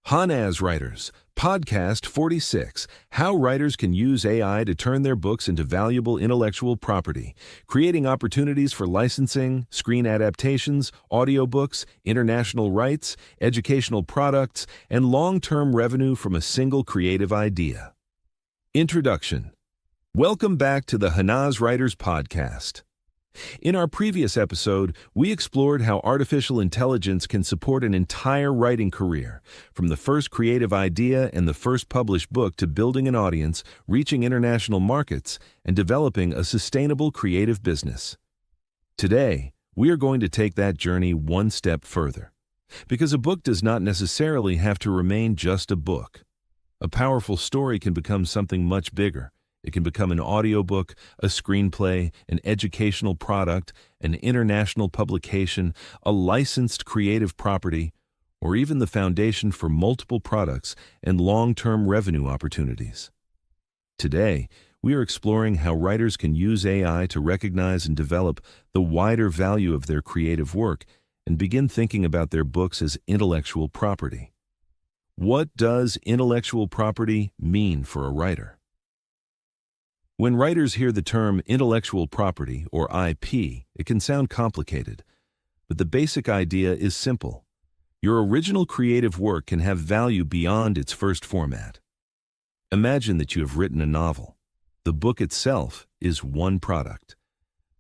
Hanaz Writers, Podcast 46, How Writers Can Use AI to Turn Their Books into Valuable Intellectual Property, creating opportunities for licensing, screen adaptations, audiobooks, international rights, educational products, and long-term revenue from a single creative idea. Introduction. Welcome back to the Hanaz Writers Podcast. In our previous episode, we explored how artificial intelligence can support an entire writing career, from the first creative idea and the first published book to building an audience, reaching international markets, and developing a sustainable creative business. Today, we are going to take that journey one step further, because a book does not necessarily have to remain just a book. A powerful story can become something much bigger. It can become an audiobook, a screenplay, an educational product, an international publication, a licensed creative property, or even the foundation for multiple products and long-term revenue opportunities. Today, we are exploring how writers can use AI to recognize and develop the wider value of their creative work and begin thinking about their books as intellectual property. What does intellectual property mean for a writer? When writers hear the term intellectual property, or IP, it can sound complicated, but the basic idea is simple. Your original creative work can have value beyond its first format. Imagine that you have written a novel. The book itself is one product,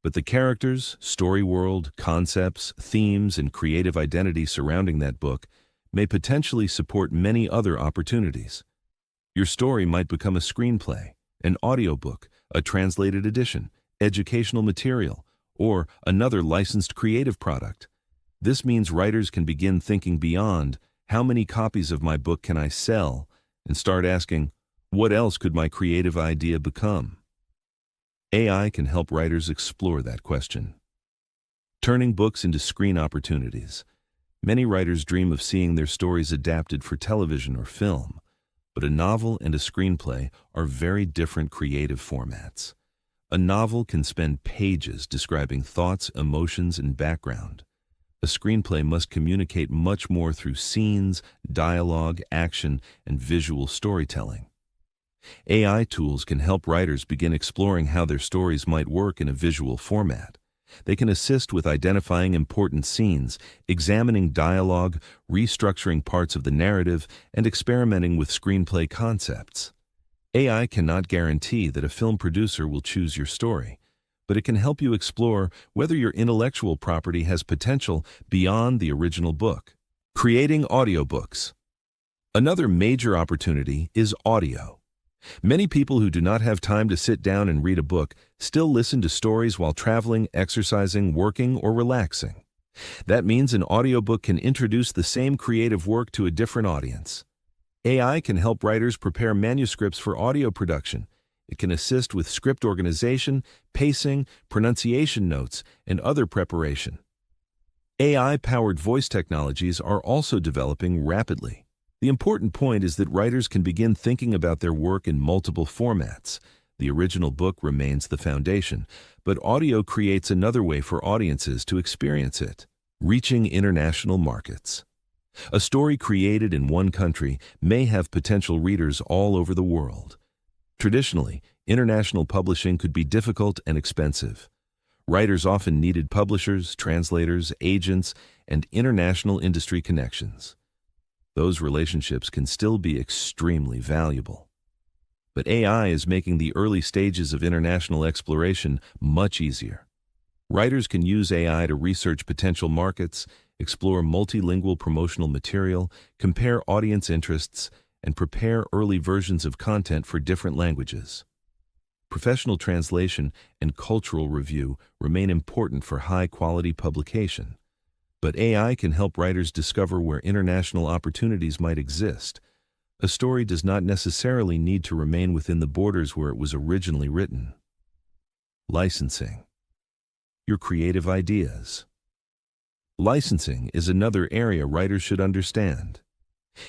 but the characters, story world, concepts, themes, and creative identity surrounding that book may potentially support many other opportunities. Your story might become a screenplay, an audiobook, a translated edition, educational material, or another licensed creative product. This means writers can begin thinking beyond how many copies of my book can I sell and start asking, what else could my creative idea become? AI can help writers explore that question. Turning books into screen opportunities. Many writers dream of seeing their stories adapted for television or film. But a novel and a screenplay are very different creative formats. A novel can spend pages describing thoughts, emotions, and background. A screenplay must communicate much more through scenes, dialogue, action, and visual storytelling. AI tools can help writers begin exploring how their stories might work in a visual format. They can assist with identifying important scenes, examining dialogue, restructuring parts of the narrative, and experimenting with screenplay concepts. AI cannot guarantee that a film producer will choose your story, but it can help you explore whether your intellectual property has potential beyond the original book. Creating audiobooks. Another major opportunity is audio. Many people who do not have time to sit down and read a book still listen to stories while traveling, exercising, working, or relaxing. That means an audiobook can introduce the same creative work to a different audience. AI can help writers prepare manuscripts for audio production. It can assist with script organization, pacing, pronunciation notes, and other preparation. AI-powered voice technologies are also developing rapidly. The important point is that writers can begin thinking about their work in multiple formats. The original book remains the foundation, but audio creates another way for audiences to experience it. Reaching international markets. A story created in one country may have potential readers all over the world. Traditionally, international publishing could be difficult and expensive. Writers often needed publishers, translators, agents, and international industry connections. Those relationships can still be extremely valuable. But AI is making the early stages of international exploration much easier. Writers can use AI to research potential markets, explore multilingual promotional material, compare audience interests, and prepare early versions of content for different languages. Professional translation and cultural review remain important for high-quality publication. But AI can help writers discover where international opportunities might exist. A story does not necessarily need to remain within the borders where it was originally written. Licensing. Your creative ideas. Licensing is another area writers should understand.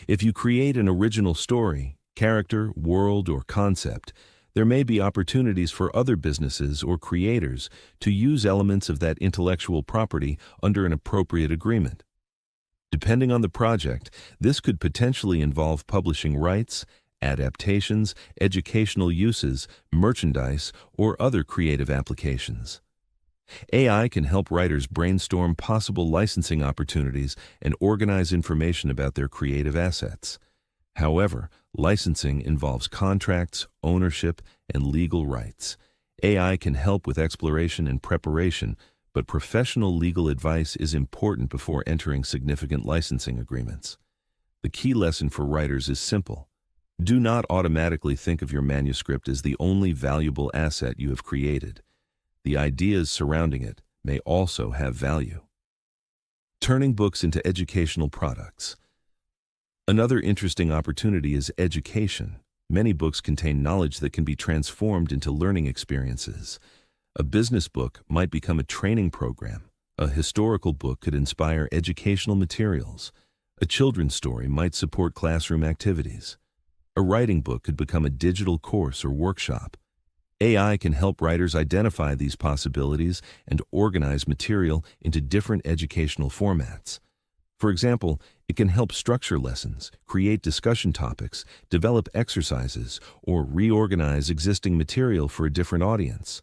If you create an original story, character, world, or concept, there may be opportunities for other businesses or creators to use elements of that intellectual property under an appropriate agreement. Depending on the project, this could potentially involve publishing rights, adaptations, educational uses, merchandise, or other creative applications. AI can help writers brainstorm possible licensing opportunities and organize information about their creative assets. However, licensing involves contracts, ownership, and legal rights. AI can help with exploration and preparation, but professional legal advice is important before entering significant licensing agreements. The key lesson for writers is simple. Do not automatically think of your manuscript as the only valuable asset you have created. The ideas surrounding it may also have value. Turning books into educational products. Another interesting opportunity is education. Many books contain knowledge that can be transformed into learning experiences. A business book might become a training program. A historical book could inspire educational materials. A children's story might support classroom activities. A writing book could become a digital course or workshop. AI can help writers identify these possibilities and organize material into different educational formats. For example, it can help structure lessons, create discussion topics, develop exercises, or reorganize existing material for a different audience.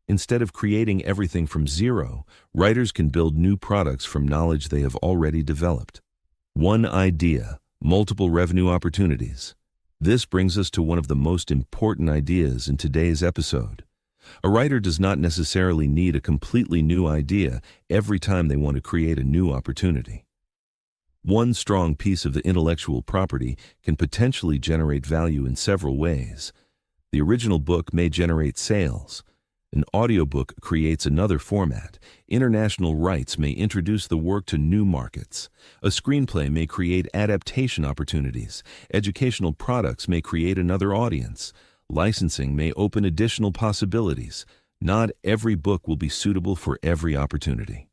Instead of creating everything from zero, writers can build new products from knowledge they have already developed. One idea, multiple revenue opportunities. This brings us to one of the most important ideas in today's episode. A writer does not necessarily need a completely new idea every time they want to create a new opportunity. One strong piece of the intellectual property can potentially generate value in several ways. The original book may generate sales. An audiobook creates another format. International rights may introduce the work to new markets. A screenplay may create adaptation opportunities. Educational products may create another audience. Licensing may open additional possibilities. Not every book will be suitable for every opportunity.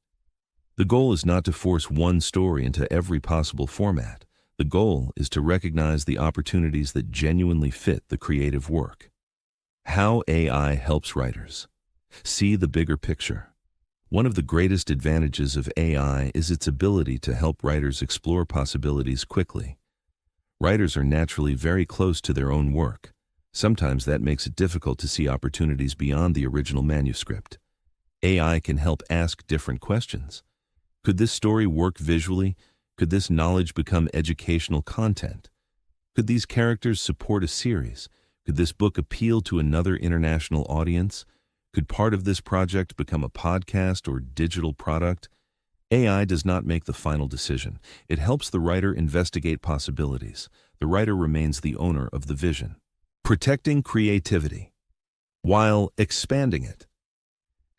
The goal is not to force one story into every possible format. The goal is to recognize the opportunities that genuinely fit the creative work. How AI helps writers. See the bigger picture. One of the greatest advantages of AI is its ability to help writers explore possibilities quickly. Writers are naturally very close to their own work. Sometimes that makes it difficult to see opportunities beyond the original manuscript. AI can help ask different questions. Could this story work visually? Could this knowledge become educational content? Could these characters support a series? Could this book appeal to another international audience? Could part of this project become a podcast or digital product? AI does not make the final decision. It helps the writer investigate possibilities. The writer remains the owner of the vision. Protecting creativity while expanding it.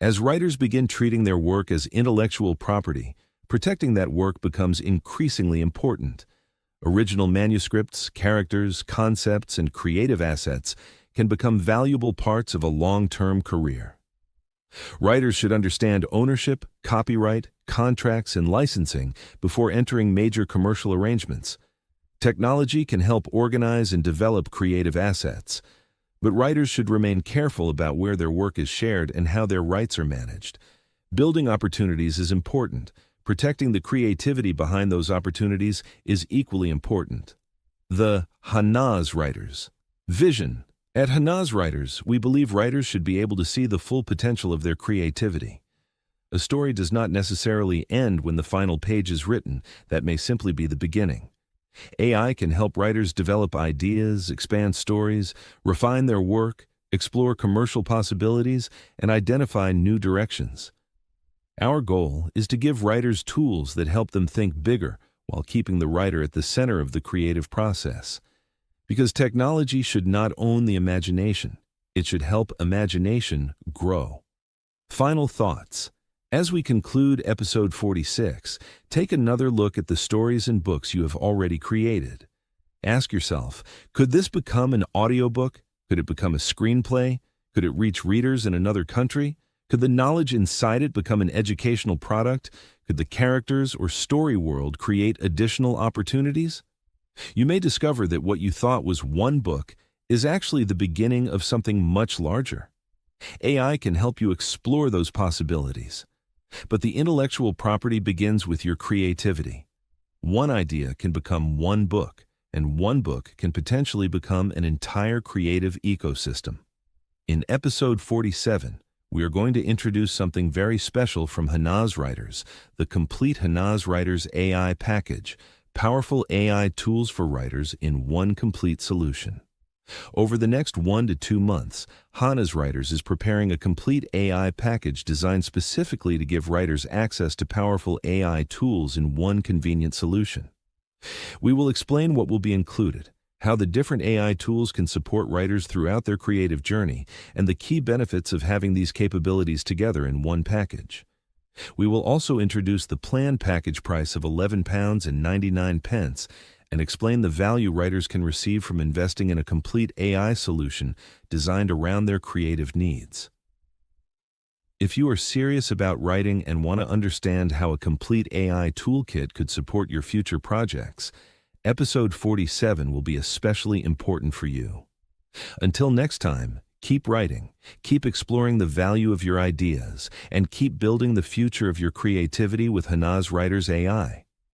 As writers begin treating their work as intellectual property, protecting that work becomes increasingly important. Original manuscripts, characters, concepts, and creative assets can become valuable parts of a long-term career. Writers should understand ownership, copyright, contracts, and licensing before entering major commercial arrangements. Technology can help organize and develop creative assets, but writers should remain careful about where their work is shared and how their rights are managed. Building opportunities is important. Protecting the creativity behind those opportunities is equally important. The Hanaz Writers. Vision. At Hanaz Writers, we believe writers should be able to see the full potential of their creativity. A story does not necessarily end when the final page is written. That may simply be the beginning. AI can help writers develop ideas, expand stories, refine their work, explore commercial possibilities, and identify new directions. Our goal is to give writers tools that help them think bigger while keeping the writer at the center of the creative process. Because technology should not own the imagination, it should help imagination grow. Final thoughts. As we conclude episode 46, take another look at the stories and books you have already created. Ask yourself, could this become an audiobook? Could it become a screenplay? Could it reach readers in another country? Could the knowledge inside it become an educational product? Could the characters or story world create additional opportunities? You may discover that what you thought was one book is actually the beginning of something much larger. AI can help you explore those possibilities. But the intellectual property begins with your creativity. One idea can become one book, and one book can potentially become an entire creative ecosystem. In episode 47, we are going to introduce something very special from Hanaz Writers, the complete Hanaz Writers AI package, powerful AI tools for writers in one complete solution. Over the next 1 to 2 months, Hanaz Writers is preparing a complete AI package designed specifically to give writers access to powerful AI tools in one convenient solution. We will explain what will be included, how the different AI tools can support writers throughout their creative journey, and the key benefits of having these capabilities together in one package. We will also introduce the planned package price of £11.99 and explain the value writers can receive from investing in a complete AI solution designed around their creative needs. If you are serious about writing and want to understand how a complete AI toolkit could support your future projects, episode 47 will be especially important for you. Until next time, keep writing, keep exploring the value of your ideas, and keep building the future of your creativity with Hanaz Writers AI.